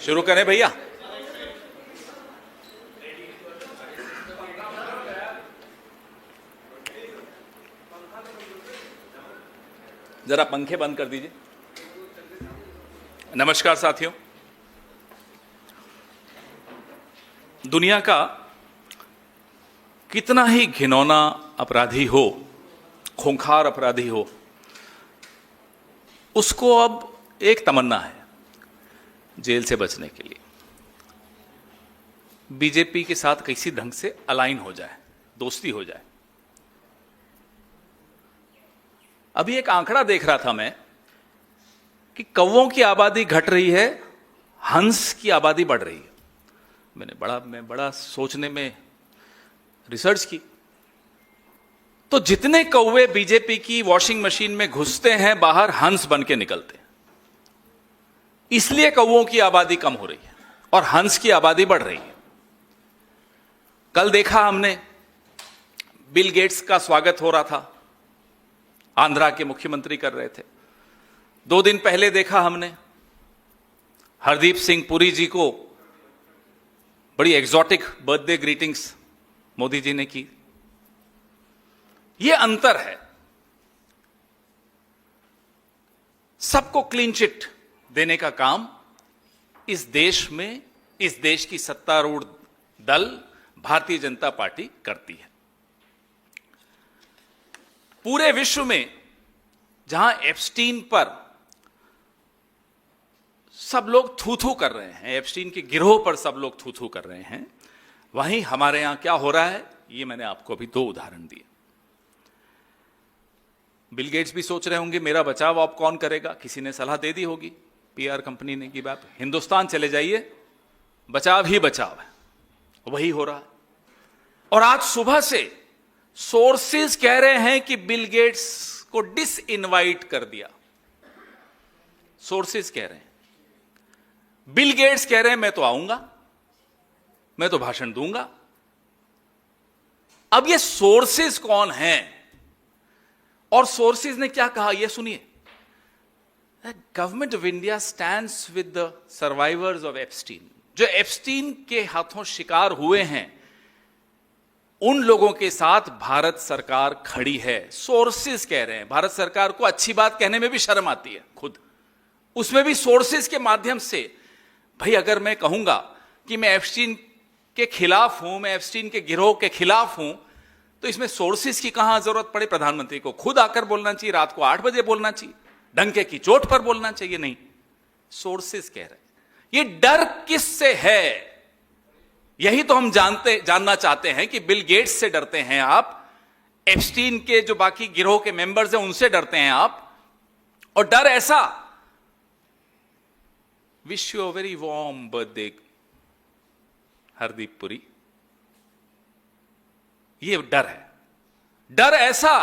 शुरू करें भैया। जरा पंखे बंद कर दीजिए। नमस्कार साथियों, दुनिया का कितना ही घिनौना अपराधी हो, खूंखार अपराधी हो, उसको अब एक तमन्ना है, जेल से बचने के लिए बीजेपी के साथ किसी ढंग से अलाइन हो जाए, दोस्ती हो जाए। अभी एक आंकड़ा देख रहा था मैं कि कौवों की आबादी घट रही है, हंस की आबादी बढ़ रही है। मैं बड़ा सोचने में रिसर्च की, तो जितने कौवे बीजेपी की वॉशिंग मशीन में घुसते हैं, बाहर हंस बन के निकलते हैं। इसलिए कौवों की आबादी कम हो रही है और हंस की आबादी बढ़ रही है। कल देखा हमने, बिल गेट्स का स्वागत हो रहा था, आंध्रा के मुख्यमंत्री कर रहे थे। 2 दिन पहले देखा हमने, हरदीप सिंह पुरी जी को बड़ी exotic birthday greetings Modi ji ने की। यह अंतर है। सबको क्लीन चिट देने का काम इस देश में, इस देश की सत्तारूढ़ दल भारतीय जनता पार्टी करती है। पूरे विश्व में जहां एप्स्टीन पर सब लोग थू थू कर रहे हैं, एप्स्टीन के गिरोह पर सब लोग थू थू कर रहे हैं, वहीं हमारे यहां क्या हो रहा है, ये मैंने आपको अभी 2 उदाहरण दिए। बिल गेट्स भी सोच रहे होंगे मेरा बचाव अब कौन करेगा, किसी ने सलाह दे दी होगी, पीआर कंपनी ने, कि बात हिंदुस्तान चले जाइए, बचाव ही बचाव है। वही हो रहा है। और आज सुबह से सोर्सेज कह रहे हैं कि बिल गेट्स को डिसइनवाइट कर दिया। सोर्सेज कह रहे हैं, बिल गेट्स कह रहे हैं मैं तो आऊंगा, मैं तो भाषण दूंगा। अब ये सोर्सेज कौन हैं और सोर्सेज ने क्या कहा, यह सुनिए। Government of India stands with the survivors of Epstein. जो एप्स्टीन के हाथों शिकार हुए हैं, उन लोगों के साथ भारत सरकार खड़ी है। सोर्सेज कह रहे हैं। भारत सरकार को अच्छी बात कहने में भी शर्म आती है खुद, उसमें भी सोर्सेज के माध्यम से। भाई अगर मैं कहूंगा कि मैं एप्स्टीन के खिलाफ हूं, मैं एप्स्टीन के गिरोह के खिलाफ हूं, तो इसमें सोर्सेज की कहां जरूरत पड़े। प्रधानमंत्री को खुद आकर बोलना चाहिए, रात को 8 बजे बोलना चाहिए, डंके की चोट पर बोलना चाहिए। नहीं, सोर्सेज कह रहे हैं। ये डर किससे है, यही तो हम जानना चाहते हैं कि बिल गेट्स से डरते हैं आप, एप्स्टीन के जो बाकी गिरोह के मेंबर्स हैं उनसे डरते हैं आप, और डर ऐसा। Wish you a very warm birthday Hardeep Puri. ये डर है। डर ऐसा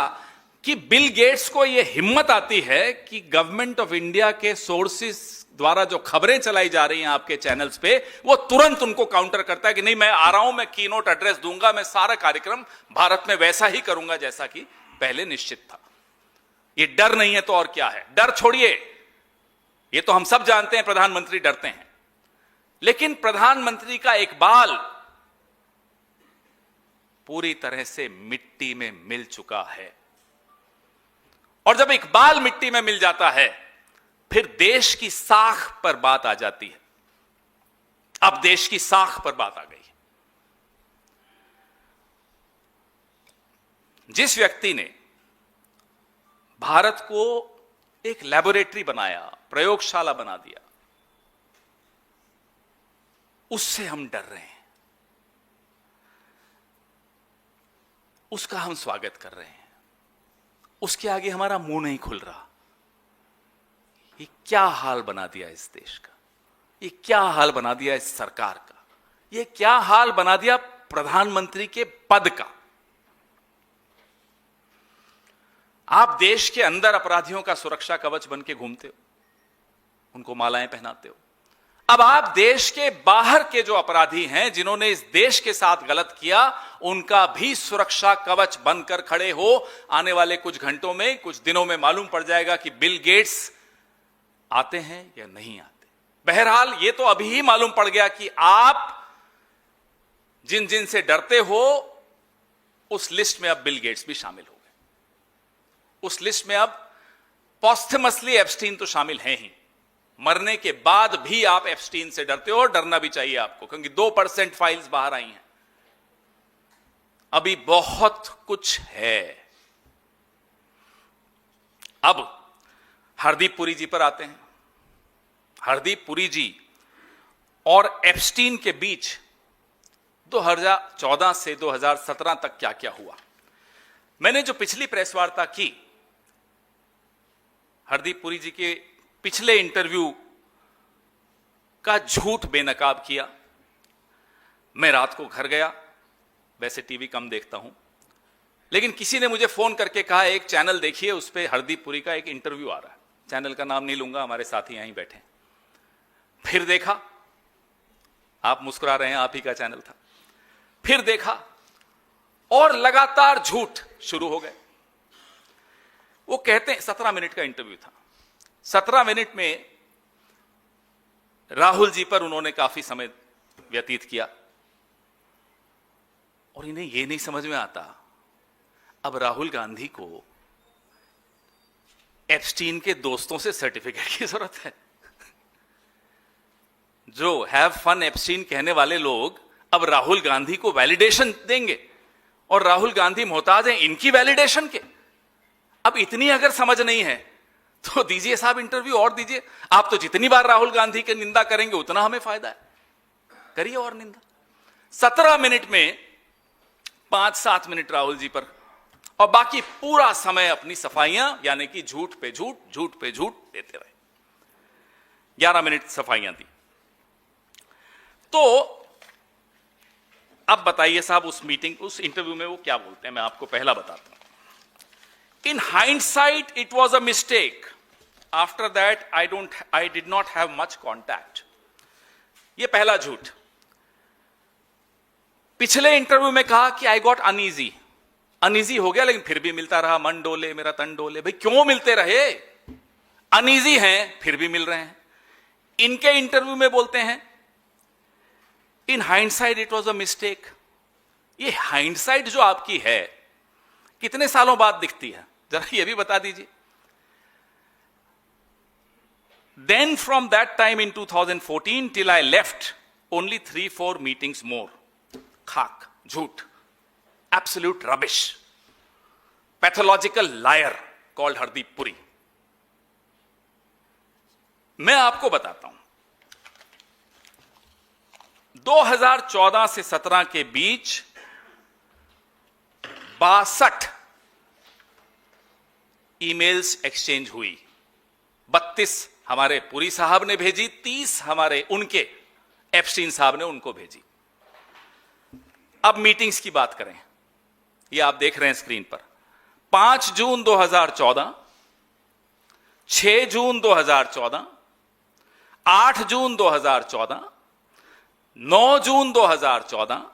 कि बिल गेट्स को यह हिम्मत आती है कि गवर्नमेंट ऑफ इंडिया के सोर्सेस द्वारा जो खबरें चलाई जा रही हैं आपके चैनल्स पे, वो तुरंत उनको काउंटर करता है कि नहीं, मैं आ रहा हूं, मैं कीनोट एड्रेस दूंगा, मैं सारा कार्यक्रम भारत में वैसा ही करूंगा जैसा कि पहले निश्चित था। ये डर नहीं है तो और क्या है। डर छोड़िए, ये तो हम सब जानते हैं प्रधानमंत्री डरते हैं, लेकिन प्रधानमंत्री का एक बाल पूरी तरह से मिट्टी में मिल चुका है। और जब एक बाल मिट्टी में मिल जाता है, फिर देश की साख पर बात आ जाती है। अब देश की साख पर बात आ गई है। जिस व्यक्ति ने भारत को एक लैबोरेटरी बनाया, प्रयोगशाला बना दिया, उससे हम डर रहे हैं, उसका हम स्वागत कर रहे हैं, उसके आगे हमारा मुंह नहीं खुल रहा। ये क्या हाल बना दिया इस देश का, ये क्या हाल बना दिया इस सरकार का, ये क्या हाल बना दिया प्रधानमंत्री के पद का। आप देश के अंदर अपराधियों का सुरक्षा कवच बन के घूमते हो, उनको मालाएं पहनाते हो। अब आप देश के बाहर के जो अपराधी हैं, जिन्होंने इस देश के साथ गलत किया, उनका भी सुरक्षा कवच बनकर खड़े हो। आने वाले कुछ घंटों में, कुछ दिनों में मालूम पड़ जाएगा कि बिल गेट्स आते हैं या नहीं आते। बहरहाल ये तो अभी ही मालूम पड़ गया कि आप जिन जिन से डरते हो उस लिस्ट में अब बिल गेट्स भी शामिल हो गए। उस लिस्ट में अब पॉस्थमसली एप्स्टीन तो शामिल हैं ही, मरने के बाद भी आप एप्स्टीन से डरते हो, और डरना भी चाहिए आपको, क्योंकि 2% फाइल्स बाहर आई हैं। अभी बहुत कुछ है। अब हरदीप पुरी जी पर आते हैं। हरदीप पुरी जी और एप्स्टीन के बीच 2014 से 2017 तक क्या क्या हुआ। मैंने जो पिछली प्रेस वार्ता की, हरदीप पुरी जी के पिछले इंटरव्यू का झूठ बेनकाब किया। मैं रात को घर गया, वैसे टीवी कम देखता हूं, लेकिन किसी ने मुझे फोन करके कहा एक चैनल देखिए, उस पर हरदीप पुरी का एक इंटरव्यू आ रहा है। चैनल का नाम नहीं लूंगा, हमारे साथी यहीं बैठे। फिर देखा, आप मुस्कुरा रहे हैं, आप ही का चैनल था। फिर देखा और लगातार झूठ शुरू हो गए। वो कहते हैं, 17 मिनट का इंटरव्यू था। 17 मिनट में राहुल जी पर उन्होंने काफी समय व्यतीत किया, और इन्हें यह नहीं समझ में आता अब राहुल गांधी को एप्स्टीन के दोस्तों से सर्टिफिकेट की जरूरत है। जो हैव फन एप्स्टीन कहने वाले लोग अब राहुल गांधी को वैलिडेशन देंगे, और राहुल गांधी मोहताज हैं इनकी वैलिडेशन के। अब इतनी अगर समझ नहीं है तो दीजिए साहब इंटरव्यू और दीजिए। आप तो जितनी बार राहुल गांधी की निंदा करेंगे उतना हमें फायदा है, करिए और निंदा। 17 मिनट में 5-7 मिनट राहुल जी पर, और बाकी पूरा समय अपनी सफाइयां, यानी कि झूठ पे झूठ, झूठ पे झूठ देते रहे। 11 मिनट सफाइयां दी। तो अब बताइए साहब, उस मीटिंग, उस इंटरव्यू में वो क्या बोलते हैं, मैं आपको पहला बताता हूं। In hindsight, it was a mistake. After that, I did not have much contact. ये पहला झूठ। पिछले इंटरव्यू में कहा कि I got uneasy. अनईजी हो गया, लेकिन फिर भी मिलता रहा, मन डोले मेरा तन डोले। भाई क्यों मिलते रहे? अनईजी हैं फिर भी मिल रहे हैं। इनके इंटरव्यू में बोलते हैं in hindsight it was a mistake. ये हाइंडसाइट जो आपकी है कितने सालों बाद दिखती है, जरा ये भी बता दीजिए। Then from that time in 2014 till I left only 3-4 meetings more. खाक, झूठ, absolute rubbish, pathological liar called Hardeep Puri. मैं आपको बताता हूं, 2014 से 17 के बीच 62 ईमेल्स एक्सचेंज हुई। 32 हमारे पुरी साहब ने भेजी, 30 हमारे उनके एप्स्टीन साहब ने उनको भेजी। अब मीटिंग्स की बात करें, ये आप देख रहे हैं स्क्रीन पर। 5 जून 2014, 6 जून 2014, 8 जून 2014, 9 जून 2014,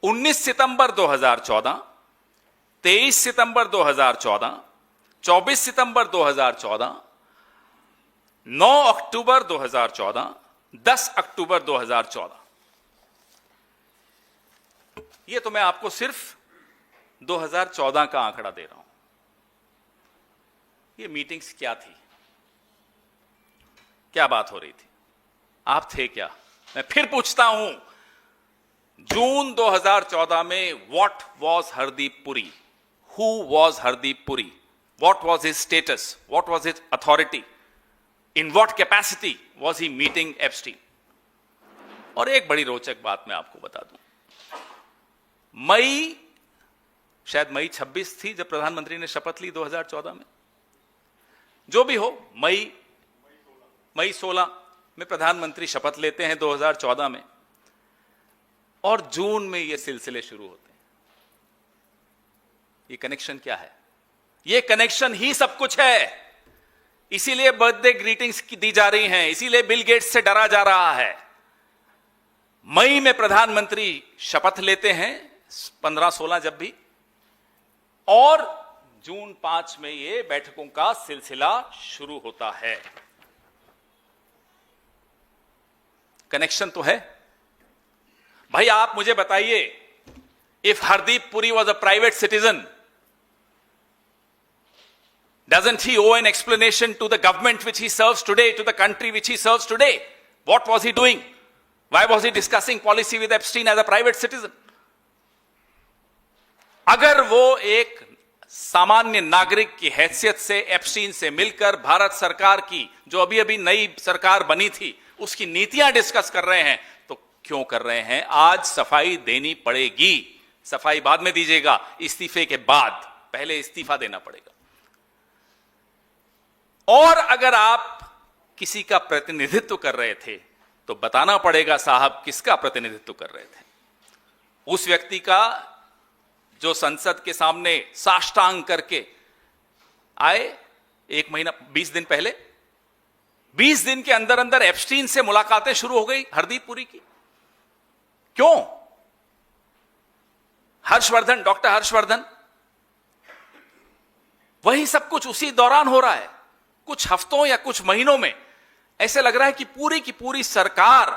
19 सितंबर 2014, 23 सितंबर 2014, 24 सितंबर 2014, 9 अक्टूबर 2014, 10 अक्टूबर 2014। ये तो मैं आपको सिर्फ 2014 का आंकड़ा दे रहा हूं। ये मीटिंग्स क्या थी, क्या बात हो रही थी, आप थे क्या? मैं फिर पूछता हूं, जून 2014 में what was Hardeep Puri? Who was Hardeep Puri? What was his status? What was his authority? In what capacity was he meeting Epstein? और एक बड़ी रोचक बात मैं आपको बता दूं, शायद मई 26 थी जब प्रधानमंत्री ने शपथ ली 2014 में। जो भी हो, मई 16 में प्रधानमंत्री शपथ लेते हैं 2014 में, और जून में ये सिलसिले शुरू होते हैं। ये कनेक्शन क्या है? ये कनेक्शन ही सब कुछ है। इसीलिए बर्थडे ग्रीटिंग्स की दी जा रही हैं, इसीलिए बिल गेट्स से डरा जा रहा है। मई में प्रधानमंत्री शपथ लेते हैं, 15-16 जब भी, और जून 5 में ये बैठकों का सिलसिला शुरू होता है। कनेक्शन तो है भाई। आप मुझे बताइए, if Hardeep Puri was a private citizen, doesn't he owe an explanation to the government which he serves today, to the country which he serves today? What was he doing? Why was he discussing policy with Epstein as a private citizen? अगर वो एक सामान्य नागरिक की हैसियत से Epstein से मिलकर भारत सरकार की, जो अभी अभी नई सरकार बनी थी, उसकी नीतियां डिस्कस कर रहे हैं, तो क्यों कर रहे हैं? आज सफाई देनी पड़ेगी। सफाई बाद में दीजिएगा, इस्तीफे के बाद, पहले इस्तीफा देना पड़ेगा। और अगर आप किसी का प्रतिनिधित्व कर रहे थे तो बताना पड़ेगा साहब किसका प्रतिनिधित्व कर रहे थे। उस व्यक्ति का जो संसद के सामने साष्टांग करके आए 1 महीना 20 दिन पहले, 20 दिन के अंदर अंदर एप्स्टीन से मुलाकातें शुरू हो गई हरदीप पुरी की। क्यों? हर्षवर्धन, डॉक्टर हर्षवर्धन, वही सब कुछ उसी दौरान हो रहा है। कुछ हफ्तों या कुछ महीनों में ऐसे लग रहा है कि पूरी की पूरी सरकार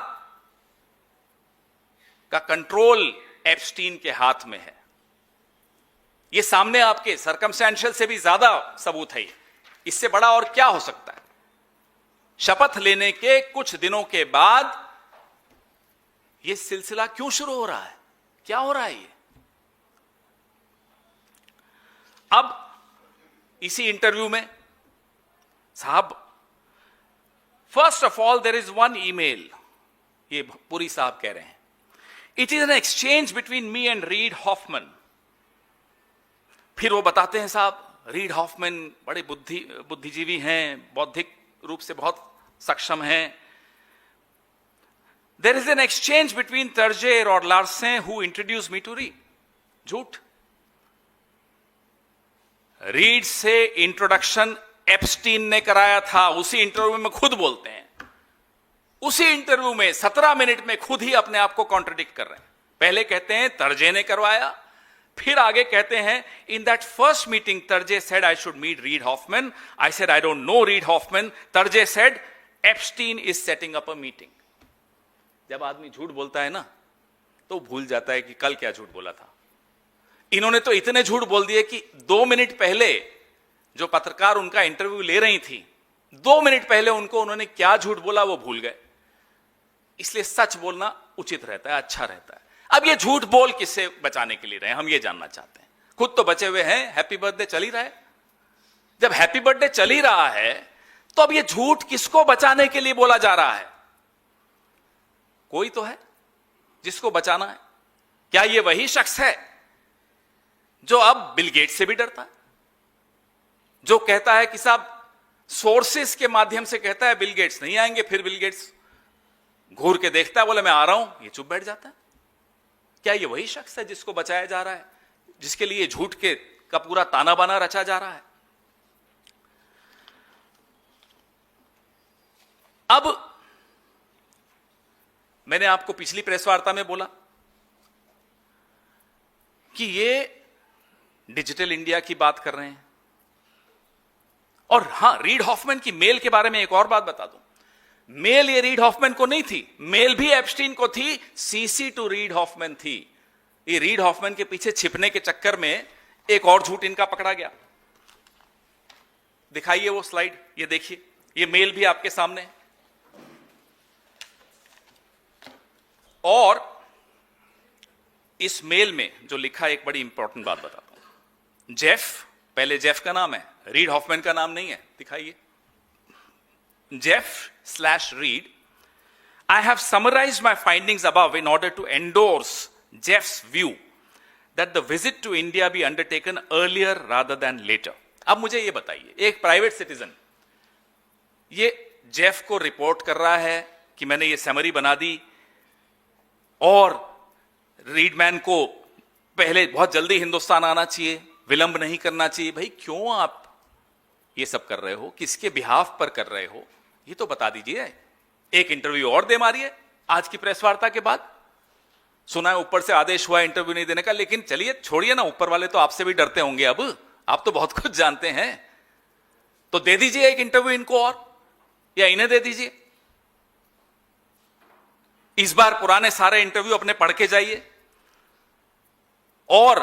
का कंट्रोल एप्स्टीन के हाथ में है। ये सामने आपके सर्कमस्टेंशियल से भी ज्यादा सबूत है। इससे बड़ा और क्या हो सकता है? शपथ लेने के कुछ दिनों के बाद यह सिलसिला क्यों शुरू हो रहा है? क्या हो रहा है ये? अब इसी इंटरव्यू में साहब, first of all there is one email, ये पुरी साहब कह रहे हैं, it is an exchange between me and Reid Hoffman. फिर वो बताते हैं साहब रीड हॉफमैन बड़े बुद्धिजीवी हैं, बौद्धिक रूप से बहुत सक्षम हैं। There is an exchange between Terje और Larsen who introduce me to Reid. झूठ। रीड से इंट्रोडक्शन एप्स्टीन ने कराया था। उसी इंटरव्यू में खुद बोलते हैं, उसी इंटरव्यू में 17 मिनट में खुद ही अपने आप को कॉन्ट्रडिक्ट कर रहे हैं। पहले कहते हैं तर्जे ने करवाया, फिर आगे कहते हैं in that first meeting Terje said I should meet Reid Hoffman, I said I don't know Reid Hoffman, Terje said Epstein is setting up a meeting. जब आदमी झूठ बोलता है ना तो भूल जाता है कि कल क्या झूठ बोला था। इन्होंने तो इतने झूठ बोल दिए कि 2 मिनट पहले जो पत्रकार उनका इंटरव्यू ले रही थी, 2 मिनट पहले उन्होंने क्या झूठ बोला वो भूल गए। इसलिए सच बोलना उचित रहता है, अच्छा रहता है। अब ये झूठ बोल किससे बचाने के लिए रहे, हम ये जानना चाहते हैं। खुद तो बचे हुए हैं, हैप्पी बर्थडे चल ही रहा है। जब हैप्पी बर्थडे चल ही रहा है तो अब ये झूठ किसको बचाने के लिए बोला जा रहा है? कोई तो है जिसको बचाना है। क्या ये वही शख्स है जो अब बिल गेट्स से भी डरता है, जो कहता है कि साहब सोर्सेस के माध्यम से कहता है बिल गेट्स नहीं आएंगे, फिर बिल गेट्स घूर के देखता है, बोले मैं आ रहा हूं, ये चुप बैठ जाता है? क्या ये वही शख्स है जिसको बचाया जा रहा है, जिसके लिए झूठ के का पूरा ताना बाना रचा जा रहा है? अब मैंने आपको पिछली प्रेस वार्ता में बोला कि ये डिजिटल इंडिया की बात कर रहे हैं। और हां, रीड हॉफमैन की मेल के बारे में एक और बात बता दूं। मेल ये रीड हॉफमैन को नहीं थी, मेल भी एप्स्टीन को थी, सीसी टू रीड हॉफमैन थी। ये रीड हॉफमैन के पीछे छिपने के चक्कर में एक और झूठ इनका पकड़ा गया। दिखाइए वो स्लाइड, ये देखिए, ये मेल भी आपके सामने है। और इस मेल में जो लिखा है, एक बड़ी इंपॉर्टेंट बात बताता हूं। जेफ, पहले जेफ का नाम है, रीड हॉफमैन का नाम नहीं है। दिखाइए, Jeff/Reed, I have summarized my findings above in order to endorse Jeff's view that the visit to India be undertaken earlier rather than later. अब मुझे ये बताइए, एक प्राइवेट सिटीजन ये जेफ को रिपोर्ट कर रहा है कि मैंने ये समरी बना दी और रीडमैन को पहले बहुत जल्दी हिंदुस्तान आना चाहिए, विलंब नहीं करना चाहिए। भाई क्यों आप ये सब कर रहे हो, किसके बिहाफ पर कर रहे हो, ये तो बता दीजिए। एक इंटरव्यू और दे मारिए आज की प्रेस वार्ता के बाद। सुना है ऊपर से आदेश हुआ इंटरव्यू नहीं देने का, लेकिन चलिए छोड़िए ना, ऊपर वाले तो आपसे भी डरते होंगे। अब आप तो बहुत कुछ जानते हैं, तो दे दीजिए एक इंटरव्यू इनको, और या इन्हें दे दीजिए। इस बार पुराने सारे इंटरव्यू अपने पढ़ के जाइए, और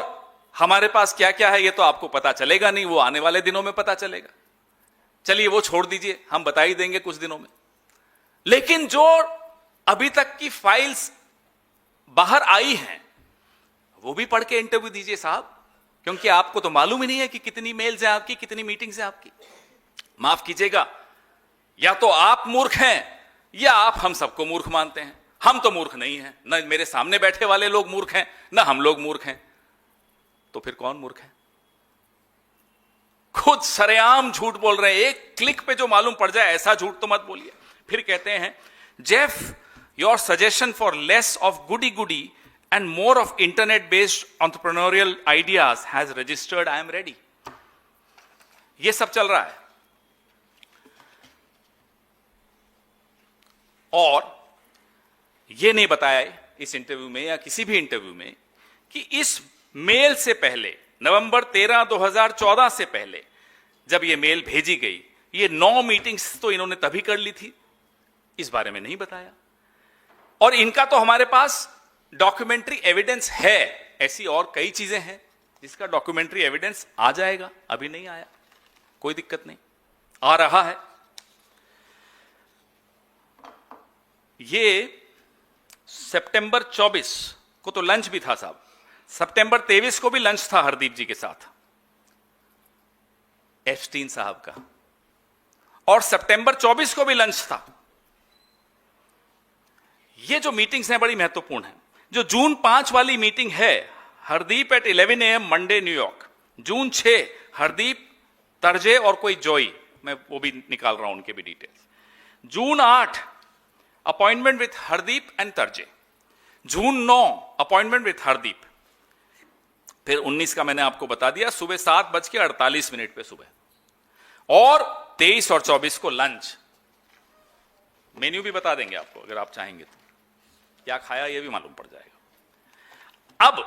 हमारे पास क्या क्या है ये तो आपको पता चलेगा नहीं, वो आने वाले दिनों में पता चलेगा। चलिए वो छोड़ दीजिए, हम बता ही देंगे कुछ दिनों में। लेकिन जो अभी तक की फाइल्स बाहर आई हैं वो भी पढ़ के इंटरव्यू दीजिए साहब, क्योंकि आपको तो मालूम ही नहीं है कि कितनी मेल्स हैं आपकी, कितनी मीटिंग्स हैं आपकी। माफ कीजिएगा, या तो आप मूर्ख हैं या आप हम सबको मूर्ख मानते हैं। हम तो मूर्ख नहीं हैं, ना मेरे सामने बैठे वाले लोग मूर्ख हैं, ना हम लोग मूर्ख हैं, तो फिर कौन मूर्ख है? खुद सरेआम झूठ बोल रहे हैं, एक क्लिक पे जो मालूम पड़ जाए ऐसा झूठ तो मत बोलिए। फिर कहते हैं, Jeff, your suggestion for less of goody goody and more of internet based entrepreneurial ideas has registered, I am ready। ये सब चल रहा है। और ये नहीं बताया इस इंटरव्यू में या किसी भी इंटरव्यू में कि इस मेल से पहले, नवंबर 13, 2014 से पहले जब ये मेल भेजी गई, ये 9 मीटिंग्स तो इन्होंने तभी कर ली थी, इस बारे में नहीं बताया। और इनका तो हमारे पास डॉक्यूमेंट्री एविडेंस है, ऐसी और कई चीजें हैं जिसका डॉक्यूमेंट्री एविडेंस आ जाएगा, अभी नहीं आया, कोई दिक्कत नहीं, आ रहा है। ये सितंबर 24 को तो लंच भी था साहब, सितंबर 23 को भी लंच था हरदीप जी के साथ, एप्स्टीन साहब का, और सितंबर 24 को भी लंच था। ये जो मीटिंग्स हैं बड़ी महत्वपूर्ण हैं। जो जून 5 वाली मीटिंग है, Hardeep at 11 AM Monday New York, June 6 Hardeep, Terje और कोई जॉई, मैं वो भी निकाल रहा हूं उनके भी details. June 8 appointment with Hardeep and Terje, June 9 appointment with Hardeep, फिर 19 का मैंने आपको बता दिया, सुबह 7:48 पे सुबह, और 23 और 24 को लंच। मेन्यू भी बता देंगे आपको अगर आप चाहेंगे तो, क्या खाया ये भी मालूम पड़ जाएगा। अब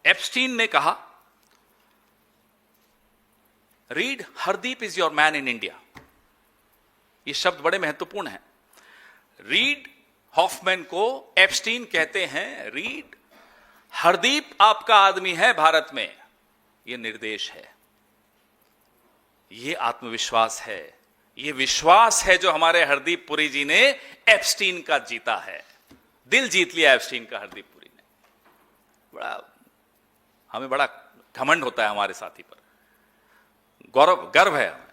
एप्स्टीन ने कहा, read Hardeep is your man in India. ये शब्द बड़े महत्वपूर्ण हैं। रीड हॉफमैन को एप्स्टीन कहते हैं, रीड हरदीप आपका आदमी है भारत में। यह निर्देश है, यह आत्मविश्वास है, ये विश्वास है जो हमारे हरदीप पुरी जी ने एप्स्टीन का जीता है। दिल जीत लिया एप्स्टीन का हरदीप पुरी ने। हमें बड़ा घमंड होता है हमारे साथी पर, गर्व है हमें।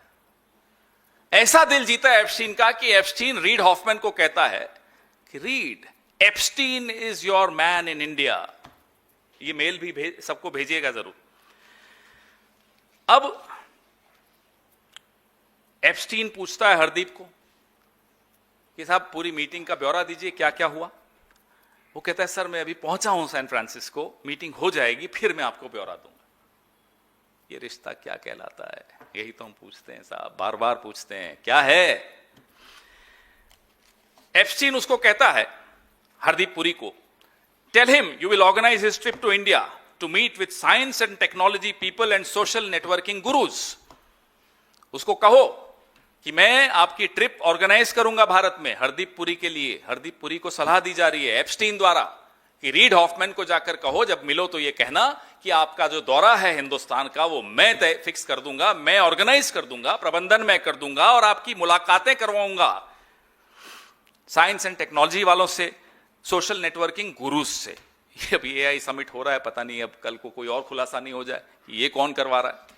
ऐसा दिल जीता एप्स्टीन का कि एप्स्टीन रीड हॉफमैन को कहता है कि read, Epstein is your man in India. ये मेल भी सबको भेजिएगा जरूर। अब एप्स्टीन पूछता है हरदीप को कि साहब पूरी मीटिंग का ब्यौरा दीजिए, क्या क्या हुआ। वो कहता है, सर मैं अभी पहुंचा हूं सैन फ्रांसिस्को, मीटिंग हो जाएगी फिर मैं आपको ब्यौरा दूंगा। ये रिश्ता क्या कहलाता है, यही तो हम पूछते हैं साहब, बार बार पूछते हैं, क्या है। एप्स्टीन उसको कहता है, हरदीप पुरी को, tell him you will organise his trip to India to meet with science and technology people and social networking gurus. उसको कहो कि मैं आपकी ट्रिप ऑर्गेनाइज करूंगा भारत में हरदीप पुरी के लिए। हरदीप पुरी को सलाह दी जा रही है एप्स्टीन द्वारा कि रीड हॉफमैन को जाकर कहो, जब मिलो तो ये कहना कि आपका जो दौरा है हिंदुस्तान का वो मैं तय फिक्स कर दूंगा, मैं ऑर्गेनाइज कर दूंगा, प्रबंधन मैं कर दूंगा और आपकी मुलाकातें करवाऊंगा साइंस एंड टेक्नोलॉजी वालों से, सोशल नेटवर्किंग गुरुज से। ये अभी एआई समिट हो रहा है, पता नहीं अब कल को कोई और खुलासा नहीं हो जाए कि ये कौन करवा रहा है।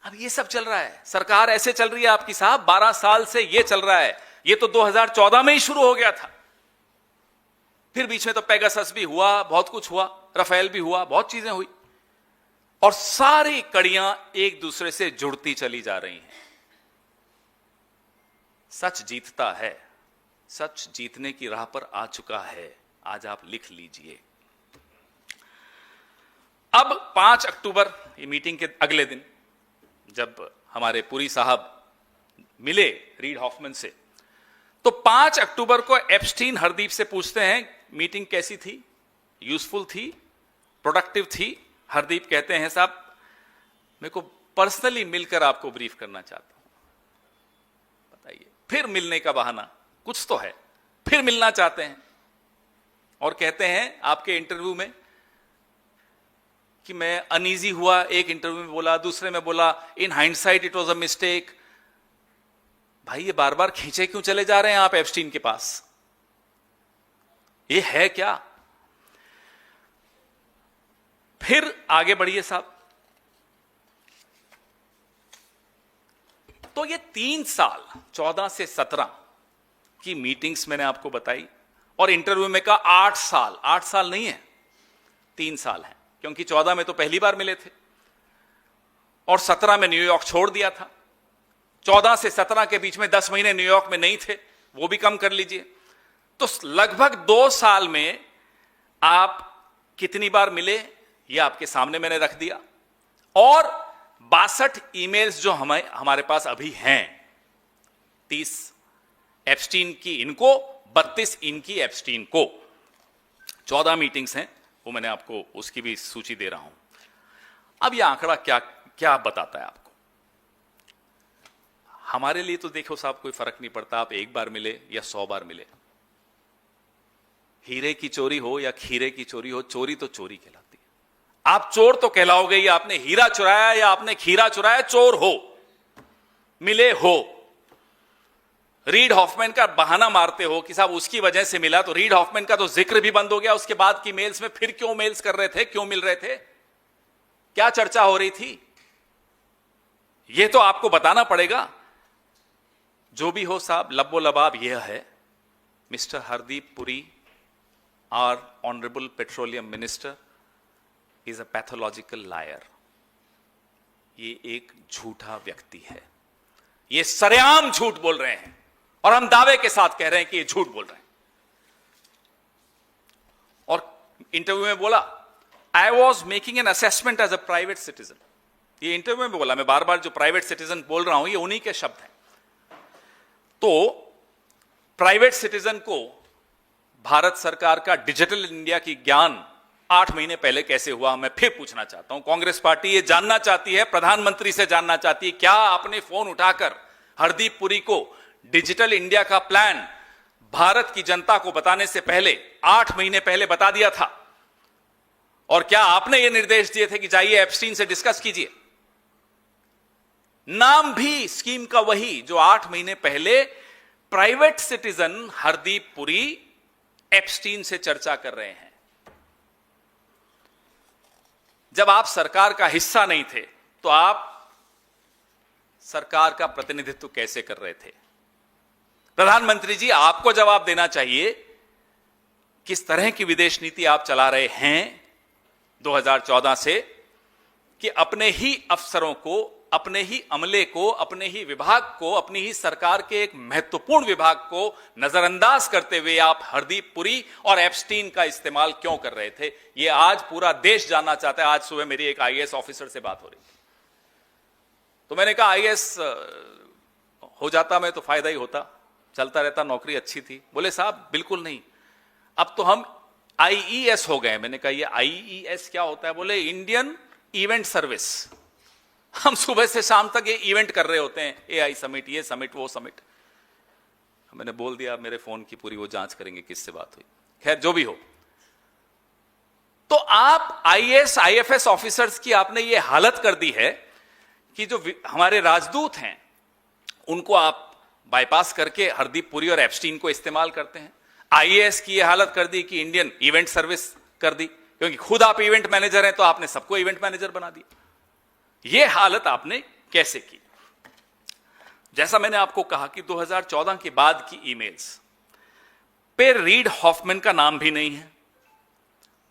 अब ये सब चल रहा है, सरकार ऐसे चल रही है आपकी साहब, 12 साल से ये चल रहा है। ये तो 2014 में ही शुरू हो गया था, फिर बीच में तो पेगासस भी हुआ, बहुत कुछ हुआ, राफेल भी हुआ, बहुत चीजें हुई, और सारी कड़ियां एक दूसरे से जुड़ती चली जा रही हैं। सच जीतता है, सच जीतने की राह पर आ चुका है, आज आप लिख लीजिए। अब 5 अक्टूबर, ये मीटिंग के अगले दिन, जब हमारे पुरी साहब मिले रीड हॉफमैन से, तो 5 अक्टूबर को एप्स्टीन हरदीप से पूछते हैं मीटिंग कैसी थी, यूजफुल थी, प्रोडक्टिव थी। हरदीप कहते हैं, साहब मेरे को पर्सनली मिलकर आपको ब्रीफ करना चाहता हूं, बताइए फिर मिलने का बहाना, कुछ तो है, फिर मिलना चाहते हैं और कहते हैं आपके इंटरव्यू में कि मैं अनईजी हुआ। एक इंटरव्यू में बोला, दूसरे में बोला in hindsight it was a mistake. भाई ये बार बार खींचे क्यों चले जा रहे हैं आप एप्स्टीन के पास? ये है क्या? फिर आगे बढ़िए साहब। तो ये 3 साल 14 से 17 की मीटिंग्स मैंने आपको बताई और इंटरव्यू में कहा 8 साल। 8 साल नहीं है, 3 साल है, क्योंकि 14 में तो पहली बार मिले थे और 17 में न्यूयॉर्क छोड़ दिया था। 14 से 17 के बीच में 10 महीने न्यूयॉर्क में नहीं थे, वो भी कम कर लीजिए। तो लगभग 2 साल में आप कितनी बार मिले, ये आपके सामने मैंने रख दिया। और 62 ईमेल्स जो हमारे पास अभी हैं, 30 एप्स्टीन की इनको, 32 इनकी एप्स्टीन को। 14 मीटिंग्स हैं, वो मैंने आपको उसकी भी सूची दे रहा हूं। अब यह आंकड़ा क्या क्या बताता है आपको? हमारे लिए तो देखो साहब कोई फर्क नहीं पड़ता आप 1 बार मिले या 100 बार मिले। हीरे की चोरी हो या खीरे की चोरी हो, चोरी तो चोरी कहलाती है। आप चोर तो कहलाओगे, या आपने हीरा चुराया या आपने खीरा चुराया, चोर हो, मिले हो। रीड हॉफमैन का बहाना मारते हो कि साहब उसकी वजह से मिला, तो रीड हॉफमैन का तो जिक्र भी बंद हो गया उसके बाद की मेल्स में। फिर क्यों मेल्स कर रहे थे, क्यों मिल रहे थे, क्या चर्चा हो रही थी, यह तो आपको बताना पड़ेगा। जो भी हो साहब, लब्बो लबाब यह है, mister Hardeep Puri, our honourable petroleum minister, is a pathological liar. ये एक झूठा व्यक्ति है, ये सरेआम झूठ बोल रहे हैं और हम दावे के साथ कह रहे हैं कि ये झूठ बोल रहे हैं। और इंटरव्यू में बोला, I was making an assessment as a private citizen. ये इंटरव्यू में बोला, मैं बार बार जो प्राइवेट सिटीजन बोल रहा हूं ये उन्हीं के शब्द हैं। तो प्राइवेट सिटीजन को भारत सरकार का डिजिटल इंडिया की ज्ञान 8 महीने पहले कैसे हुआ, मैं फिर पूछना चाहता हूं। कांग्रेस पार्टी ये जानना चाहती है, प्रधानमंत्री से जानना चाहती है, क्या आपने फोन उठाकर हरदीप पुरी को डिजिटल इंडिया का प्लान भारत की जनता को बताने से पहले 8 महीने पहले बता दिया था? और क्या आपने ये निर्देश दिए थे कि जाइए एप्स्टीन से डिस्कस कीजिए? नाम भी स्कीम का वही जो 8 महीने पहले private citizen Hardeep Puri Epstein से चर्चा कर रहे हैं। जब आप सरकार का हिस्सा नहीं थे तो आप सरकार का प्रतिनिधित्व कैसे कर रहे थे? प्रधानमंत्री जी, आपको जवाब देना चाहिए, किस तरह की विदेश नीति आप चला रहे हैं 2014 से, कि अपने ही अफसरों को, अपने ही अमले को, अपने ही विभाग को, अपनी ही सरकार के एक महत्वपूर्ण विभाग को नजरअंदाज करते हुए आप हरदीप पुरी और एप्स्टीन का इस्तेमाल क्यों कर रहे थे? यह आज पूरा देश जानना चाहता है। आज सुबह मेरी एक आईएएस ऑफिसर से बात हो रही थी, तो मैंने कहा आईएएस हो जाता मैं तो फायदा ही होता, चलता रहता, नौकरी अच्छी थी। बोले साहब बिल्कुल नहीं, अब तो हम आईईएस हो गए। मैंने कहा ये आईईएस क्या होता है? बोले इंडियन इवेंट सर्विस। हम सुबह से शाम तक ये इवेंट कर रहे होते हैं, एआई समिट, ये समिट, वो समिट। मैंने बोल दिया मेरे फोन की पूरी वो जांच करेंगे किससे बात हुई। खैर जो भी हो, तो आप आईएएस आईएफएस ऑफिसर्स की आपने ये हालत कर दी है कि जो हमारे राजदूत हैं उनको आप बाईपास करके हरदीप पुरी और एप्स्टीन को इस्तेमाल करते हैं। आईएएस की ये हालत कर दी कि इंडियन इवेंट सर्विस कर दी, क्योंकि खुद आप इवेंट मैनेजर हैं तो आपने सबको इवेंट मैनेजर बना दिया। ये हालत आपने कैसे की? जैसा मैंने आपको कहा कि 2014 के बाद की ईमेल्स पे रीड हॉफमैन का नाम भी नहीं है,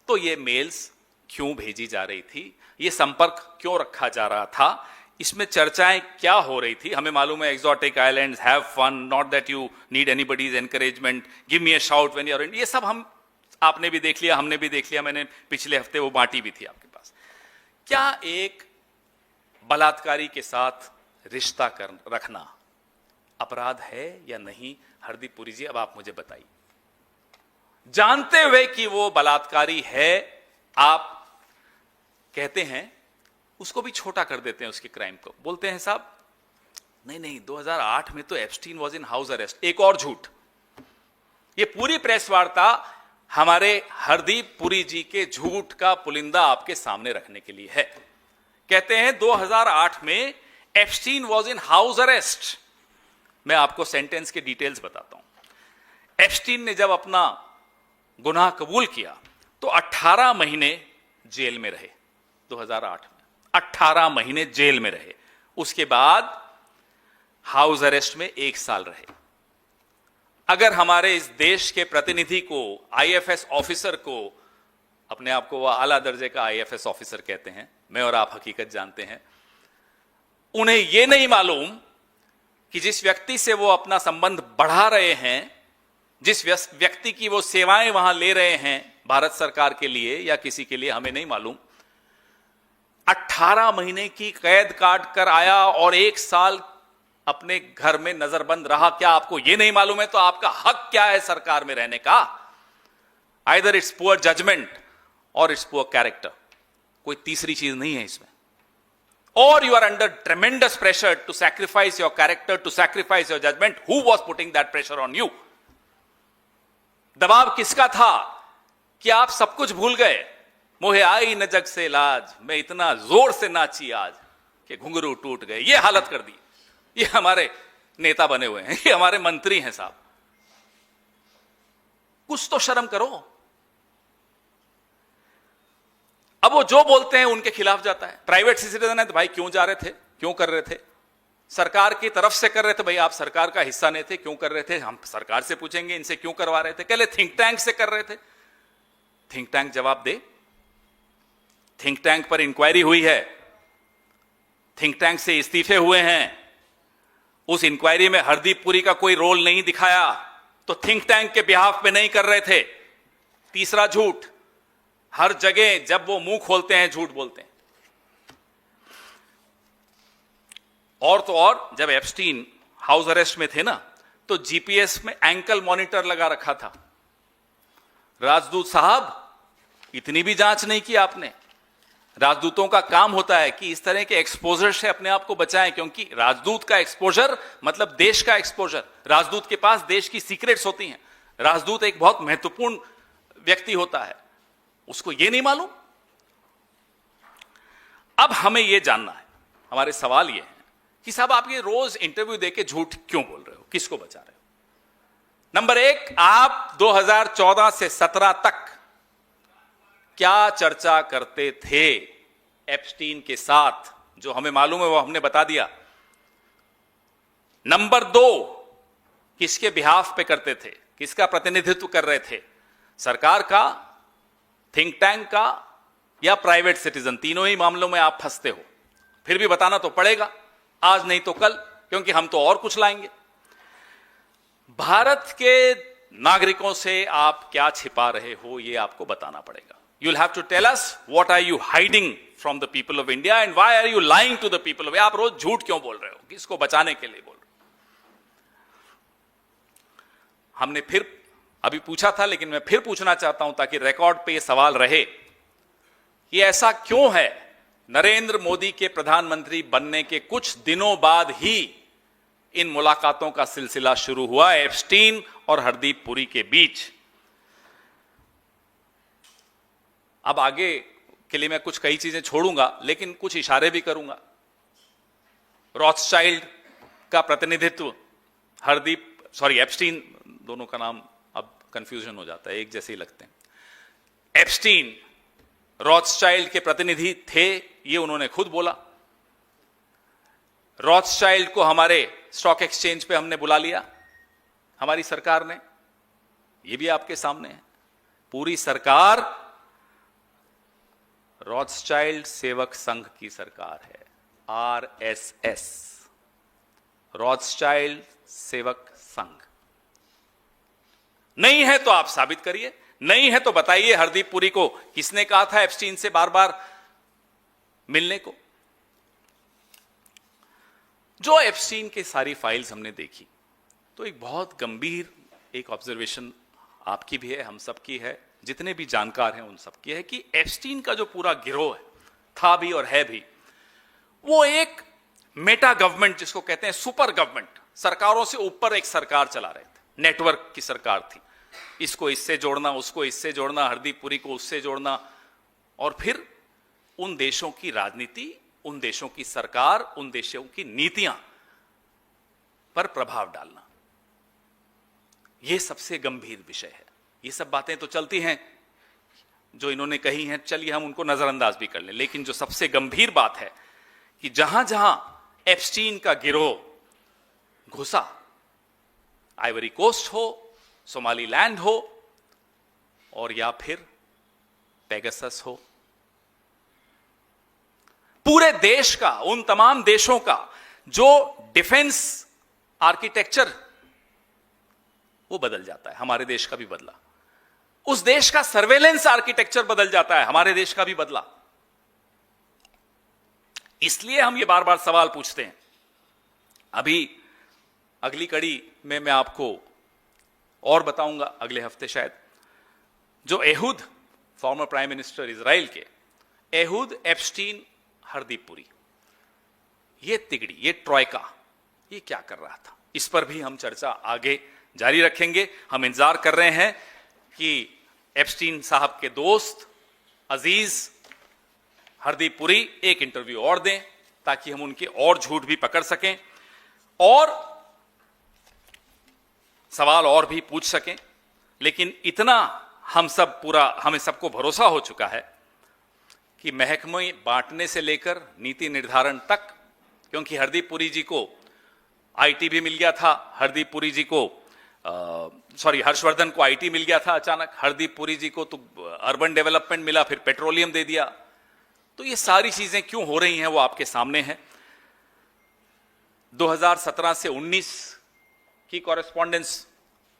तो ये मेल्स क्यों भेजी जा रही थी, ये संपर्क क्यों रखा जा रहा था, इसमें चर्चाएं क्या हो रही थी? हमें मालूम है exotic islands, have fun, not that you need anybody's encouragement, give me a shout when you are in, ये सब हम आपने भी देख लिया, हमने भी देख लिया, मैंने पिछले हफ्ते वो बांटी भी थी आपके पास। क्या एक बलात्कारी के साथ रिश्ता रखना अपराध है या नहीं? हरदीप पुरी जी, अब आप मुझे बताइए। जानते हुए कि वो बलात्कारी है, आप कहते हैं, उसको भी छोटा कर देते हैं उसके क्राइम को, बोलते हैं साहब नहीं नहीं, 2008 में तो Epstein was in house arrest. एक और झूठ, ये पूरी प्रेस वार्ता हमारे हरदीप पुरी जी के झूठ का पुलिंदा आपके सामने रखने के लिए है। कहते हैं 2008 में Epstein was in house arrest. मैं आपको सेंटेंस के डिटेल्स बताता हूं। एप्स्टीन ने जब अपना गुनाह कबूल किया तो 18 महीने जेल में रहे। 2008 में 18 महीने जेल में रहे। उसके बाद हाउस अरेस्ट में 1 साल रहे। अगर हमारे इस देश के प्रतिनिधि को, आईएफएस ऑफिसर को, अपने आप को वह आला दर्जे का आईएफएस ऑफिसर कहते हैं, मैं और आप हकीकत जानते हैं, उन्हें यह नहीं मालूम कि जिस व्यक्ति से वो अपना संबंध बढ़ा रहे हैं, जिस व्यक्ति की वो सेवाएं वहां ले रहे हैं भारत सरकार के लिए या किसी के लिए, हमें नहीं मालूम, 18 महीने की कैद काट कर आया और 1 साल अपने घर में नजरबंद रहा। क्या आपको यह नहीं मालूम है तो आपका हक क्या है सरकार में रहने का? आइदर इट्स पुअर जजमेंट और इट्स पुअर कैरेक्टर, कोई तीसरी चीज नहीं है इसमें। और you are under tremendous pressure to sacrifice your character, to sacrifice your judgement. Who was putting that pressure on you? दबाव किसका था कि आप सब कुछ भूल गए? मोहे आई न जग से लाज, मैं इतना जोर से नाची आज कि घुंघरू टूट गए। ये हालत कर दी। ये हमारे नेता बने हुए हैं, ये हमारे मंत्री हैं साहब। कुछ तो शर्म करो। अब वो जो बोलते हैं उनके खिलाफ जाता है। प्राइवेट सिटीजन है तो भाई क्यों जा रहे थे, क्यों कर रहे थे? सरकार की तरफ से कर रहे थे, भाई आप सरकार का हिस्सा नहीं थे, क्यों कर रहे थे? हम सरकार से पूछेंगे इनसे क्यों करवा रहे थे। कहले थिंक टैंक से कर रहे थे। थिंक टैंक जवाब दे। थिंक टैंक पर इंक्वायरी हुई है, थिंक टैंक से इस्तीफे हुए हैं। उस इंक्वायरी में हरदीप पुरी का कोई रोल नहीं दिखाया, तो थिंक टैंक के बिहाफ पे नहीं कर रहे थे। तीसरा झूठ, हर जगह जब वो मुंह खोलते हैं झूठ बोलते हैं। और तो और जब एप्स्टीन हाउस अरेस्ट में थे ना, तो जीपीएस में एंकल मॉनिटर लगा रखा था। राजदूत साहब, इतनी भी जांच नहीं की आपने। राजदूतों का काम होता है कि इस तरह के एक्सपोजर से अपने आप को बचाएं, क्योंकि राजदूत का एक्सपोजर मतलब देश का एक्सपोजर। राजदूत के पास देश की सीक्रेट्स होती हैं। राजदूत एक बहुत महत्वपूर्ण व्यक्ति होता है, उसको यह नहीं मालूम। अब हमें यह जानना है, हमारे सवाल यह है कि साहब आप ये रोज इंटरव्यू देके झूठ क्यों बोल रहे हो, किसको बचा रहे हो? नंबर 1, आप 2014 से 17 तक क्या चर्चा करते थे एप्स्टीन के साथ? जो हमें मालूम है वो हमने बता दिया। नंबर 2, किसके बिहाफ पे करते थे, किसका प्रतिनिधित्व कर रहे थे? सरकार का, थिंक टैंक का या प्राइवेट सिटीजन? तीनों ही मामलों में आप फंसते हो। फिर भी बताना तो पड़ेगा, आज नहीं तो कल, क्योंकि हम तो और कुछ लाएंगे। भारत के नागरिकों से आप क्या छिपा रहे हो, यह आपको बताना पड़ेगा। You'll have to tell us what are you hiding from the people of India and why are you lying to the people of India? आप रोज झूठ क्यों बोल रहे हो, किसको बचाने के लिए बोल रहे हो? हमने फिर अभी पूछा था, लेकिन मैं फिर पूछना चाहता हूं ताकि रिकॉर्ड पे ये सवाल रहे कि ऐसा क्यों है नरेंद्र मोदी के प्रधानमंत्री बनने के कुछ दिनों बाद ही इन मुलाकातों का सिलसिला शुरू हुआ एप्स्टीन और हरदीप पुरी के बीच। अब आगे के लिए मैं कुछ कई चीजें छोड़ूंगा, लेकिन कुछ इशारे भी करूंगा। रॉथस्चाइल्ड का प्रतिनिधित्व एप्स्टीन, दोनों का नाम अब कंफ्यूजन हो जाता है, एक जैसे ही लगते हैं। एप्स्टीन रॉथस्चाइल्ड के प्रतिनिधि थे, ये उन्होंने खुद बोला। रॉथस्चाइल्ड को हमारे स्टॉक एक्सचेंज पे हमने बुला लिया, हमारी सरकार ने, ये भी आपके सामने है। पूरी सरकार रॉथस्चाइल्ड सेवक संघ की सरकार है, आरएसएस, रॉथस्चाइल्ड सेवक संघ। नहीं है तो आप साबित करिए, नहीं है तो बताइए हरदीप पुरी को किसने कहा था एप्स्टीन से बार बार मिलने को। जो एप्स्टीन की सारी फाइल्स हमने देखी तो एक बहुत गंभीर एक ऑब्जर्वेशन आपकी भी है, हम सबकी है, जितने भी जानकार हैं उन सबकी है कि एप्स्टीन का जो पूरा गिरोह है, था भी और है भी, वो एक मेटा गवर्नमेंट जिसको कहते हैं, सुपर गवर्नमेंट, सरकारों से ऊपर एक सरकार चला रहे थे, नेटवर्क की सरकार थी, इसको इससे जोड़ना, उसको इससे जोड़ना, हरदीप पुरी को उससे जोड़ना, और फिर उन देशों की राजनीति, उन देशों की सरकार, उन देशों की नीतियां पर प्रभाव डालना। यह सबसे गंभीर विषय है। ये सब बातें तो चलती हैं जो इन्होंने कही हैं, चलिए हम उनको नजरअंदाज भी कर लें, लेकिन जो सबसे गंभीर बात है कि जहां जहां एप्स्टीन का गिरोह घुसा, आइवरी कोस्ट हो, सोमालीलैंड हो, और या फिर पेगासस हो, पूरे देश का, उन तमाम देशों का जो डिफेंस आर्किटेक्चर वो बदल जाता है। हमारे देश का भी बदला। उस देश का सर्वेलेंस आर्किटेक्चर बदल जाता है, हमारे देश का भी बदला। इसलिए हम ये बार बार सवाल पूछते हैं। अभी अगली कड़ी में मैं आपको और बताऊंगा, अगले हफ्ते शायद, जो एहुद, फॉर्मर प्राइम मिनिस्टर इजराइल के, एहुद एप्स्टीन हरदीप पुरी, ये तिगड़ी, ये ट्रॉयका, ये क्या कर रहा था, इस पर भी हम चर्चा आगे जारी रखेंगे। हम इंतजार कर रहे हैं कि एप्स्टीन साहब के दोस्त अजीज हरदीप पुरी एक इंटरव्यू और दें, ताकि हम उनके और झूठ भी पकड़ सकें और सवाल और भी पूछ सकें। लेकिन इतना हम सब, पूरा हमें सबको भरोसा हो चुका है कि महकमे बांटने से लेकर नीति निर्धारण तक, क्योंकि हरदीप पुरी जी को आईटी भी मिल गया था, हरदीप पुरी जी को हर्षवर्धन को आईटी मिल गया था अचानक, हरदीप पुरी जी को तो अर्बन डेवलपमेंट मिला, फिर पेट्रोलियम दे दिया। तो ये सारी चीजें क्यों हो रही हैं वो आपके सामने है। 2017 से 19 की कॉरेस्पॉन्डेंस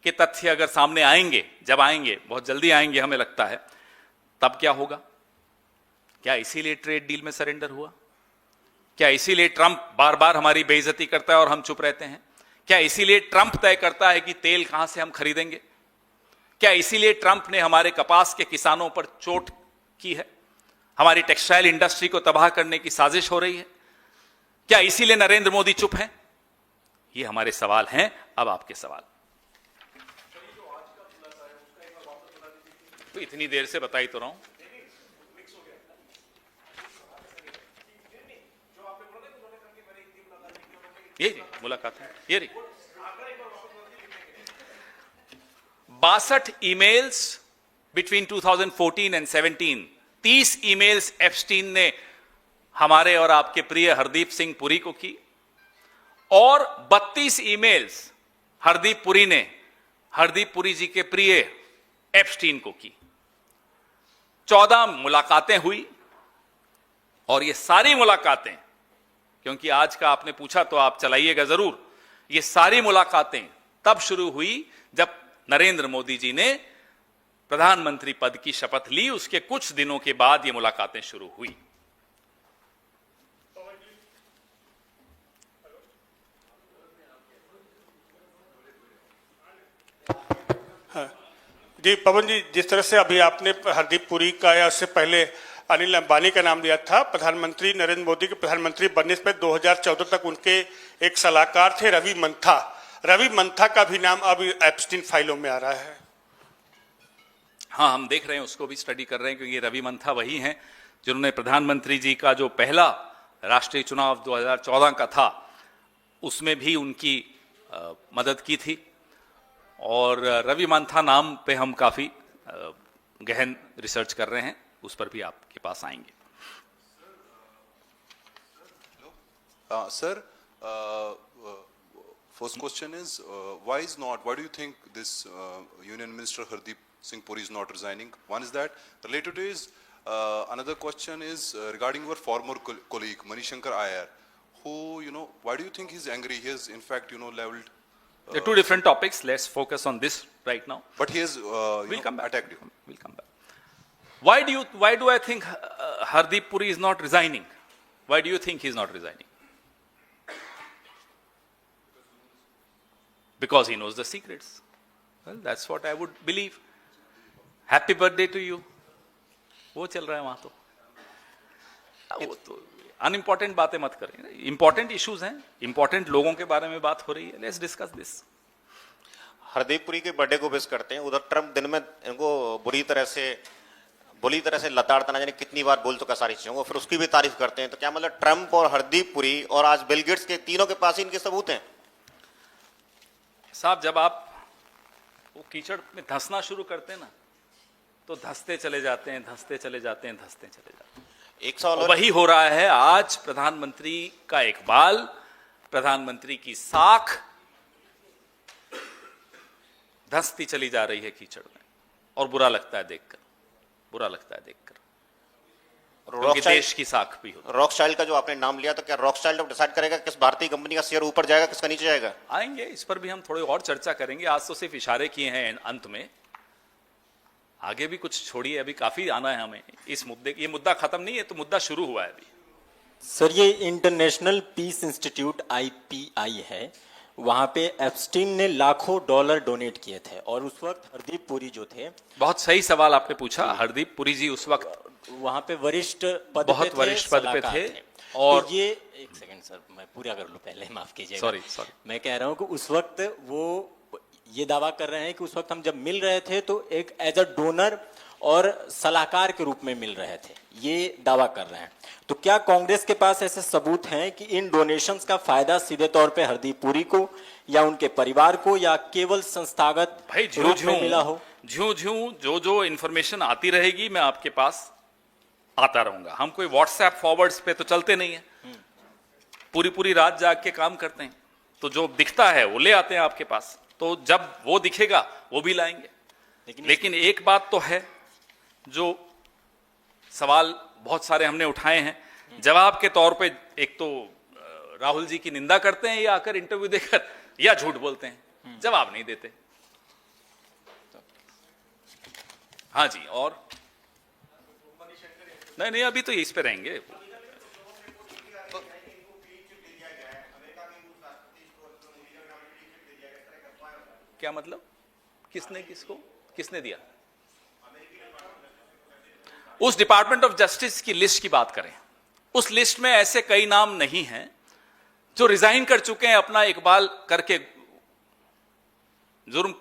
के तथ्य अगर सामने आएंगे, जब आएंगे, बहुत जल्दी आएंगे हमें लगता है, तब क्या होगा? क्या इसीलिए ट्रेड डील में सरेंडर हुआ? क्या इसीलिए ट्रंप बार बार हमारी बेइज्जती करता है और हम चुप रहते हैं? क्या इसीलिए ट्रंप तय करता है कि तेल कहां से हम खरीदेंगे? क्या इसीलिए ट्रंप ने हमारे कपास के किसानों पर चोट की है? हमारी टेक्सटाइल इंडस्ट्री को तबाह करने की साजिश हो रही है? क्या इसीलिए नरेंद्र मोदी चुप हैं? ये हमारे सवाल हैं। अब आपके सवाल। तो इतनी देर से बताई तो रहा हूं। ये मुलाकात है, ये रही 62 emails between 2014 and 17। 30 emails Epstein ने हमारे और आपके प्रिय हरदीप सिंह पुरी को की, और 32 ईमेल्स हरदीप पुरी ने हरदीप पुरी जी के प्रिय एप्स्टीन को की। 14 मुलाकातें हुई, और ये सारी मुलाकातें, क्योंकि आज का आपने पूछा तो आप चलाइएगा जरूर, ये सारी मुलाकातें तब शुरू हुई जब नरेंद्र मोदी जी ने प्रधानमंत्री पद की शपथ ली। उसके कुछ दिनों के बाद ये मुलाकातें शुरू हुई। जी पवन जी, जिस तरह से अभी आपने हरदीप पुरी का या उससे पहले अनिल अंबानी का नाम लिया था, प्रधानमंत्री नरेंद्र मोदी के प्रधानमंत्री बनने से पहले 2014 तक उनके एक सलाहकार थे रवि मंथा। रवि मंथा का भी नाम अब एप्स्टीन फाइलों में आ रहा है। हाँ, हम देख रहे हैं, उसको भी स्टडी कर रहे हैं, क्योंकि रवि मंथा वही हैं जिन्होंने प्रधानमंत्री जी का जो पहला राष्ट्रीय चुनाव 2014 का था, उसमें भी उनकी मदद की थी। और रवि मंथा नाम पे हम काफी गहन रिसर्च कर रहे हैं, उस पर भी आपके पास आएंगे। Sir, first question is, why do you think this Union Minister Hardeep Singh Puri is not resigning? One is that. Related to is, another question is regarding your former colleague, Manishankar Iyer, who, why do you think he's angry? He has, in fact, leveled... There are two different topics. Let's focus on this right now. But he has, We'll come back. attacked you. We'll come back. Why do I think Hardeep Puri is not resigning? Why do you think he's not resigning? Because he knows the secrets. Well, that's what I would believe. Happy birthday to you. वो चल रहा है वहां तो unimportant बातें मत करें, important issues हैं, इंपॉर्टेंट लोगों के बारे में बात हो रही है, let's discuss this. Hardeep Puri के बर्थडे को विश करते हैं, उधर ट्रम्प दिन में इनको बुरी तरह से लताड़ता ना जाने कितनी बार बोल चुका सारी चीजों को, फिर उसकी भी तारीफ करते हैं। तो क्या मतलब ट्रम्प और हरदीप पुरी और आज बिल गेट्स के तीनों के पास ही इनके सबूत हैं? साहब, जब आप वो कीचड़ में धंसना शुरू करते हैं ना, तो धंसते चले जाते हैं, धंसते चले जाते हैं, धंसते चले जाते हैं। एक सवाल और, वही हो रहा है आज। प्रधानमंत्री का एक बाल, प्रधानमंत्री की साख धंसती चली जा रही है कीचड़ में, और बुरा लगता है देखकर, बुरा लगता है देखकर, क्योंकि देश की साख भी हो। रॉकस्टाइल का जो आपने नाम लिया, तो क्या रॉकस्टाइल अब डिसाइड करेगा किस भारतीय कंपनी का शेयर ऊपर जाएगा, किसका नीचे जाएगा? आएंगे, इस पर भी हम थोड़ी और चर्चा करेंगे। आज तो सिर्फ इशारे किए हैं अंत में, आगे भी कुछ छोड़िए, अभी काफी आना है हमें इस मुद्दे। ये मुद्दा खत्म नहीं है, तो मुद्दा शुरू हुआ है अभी। सर, ये इंटरनेशनल पीस इंस्टीट्यूट IPI है, वहां पे एप्स्टीन ने लाखों डॉलर डोनेट किए थे, और उस वक्त हरदीप पुरी जो थे, बहुत सही सवाल आपने पूछा। हरदीप पुरी जी उस वक्त वहां पे वरिष्ठ पद बहुत पे थे, वरिष्ठ पद पे सलाहकार थे। और तो ये एक सेकंड सर, मैं पूरा कर लूं पहले, माफ कीजिएगा। सॉरी। मैं कह रहा हूं कि उस वक्त वो ये दावा कर रहे हैं कि उस वक्त हम जब मिल रहे थे तो एक एज अ डोनर और सलाहकार के रूप में मिल रहे थे, ये दावा कर रहे हैं। तो क्या कांग्रेस के पास ऐसे सबूत हैं कि इन डोनेशंस का फायदा सीधे तौर पे हरदीप पुरी को या उनके परिवार को, या केवल संस्थागत भाई रूप में मिला हो? ज्यों जो इंफॉर्मेशन आती रहेगी, मैं आपके पास आता रहूंगा। हम कोई व्हाट्सएप फॉरवर्ड्स पे तो चलते नहीं है, पूरी रात जाग के काम करते हैं, तो जो दिखता है वो ले आते हैं आपके पास। तो जब वो दिखेगा वो भी लाएंगे। लेकिन एक बात तो है, जो सवाल बहुत सारे हमने उठाए हैं, जवाब के तौर पे एक तो राहुल जी की निंदा करते हैं, या आकर इंटरव्यू देकर या झूठ बोलते हैं, जवाब नहीं देते। हाँ जी, और नहीं, अभी तो इस पे रहेंगे। क्या मतलब? किसने दिया? उस डिपार्टमेंट ऑफ जस्टिस की लिस्ट की बात करें, उस लिस्ट में ऐसे कई नाम नहीं हैं जो रिजाइन कर चुके हैं, अपना इकबाल करके, जुर्म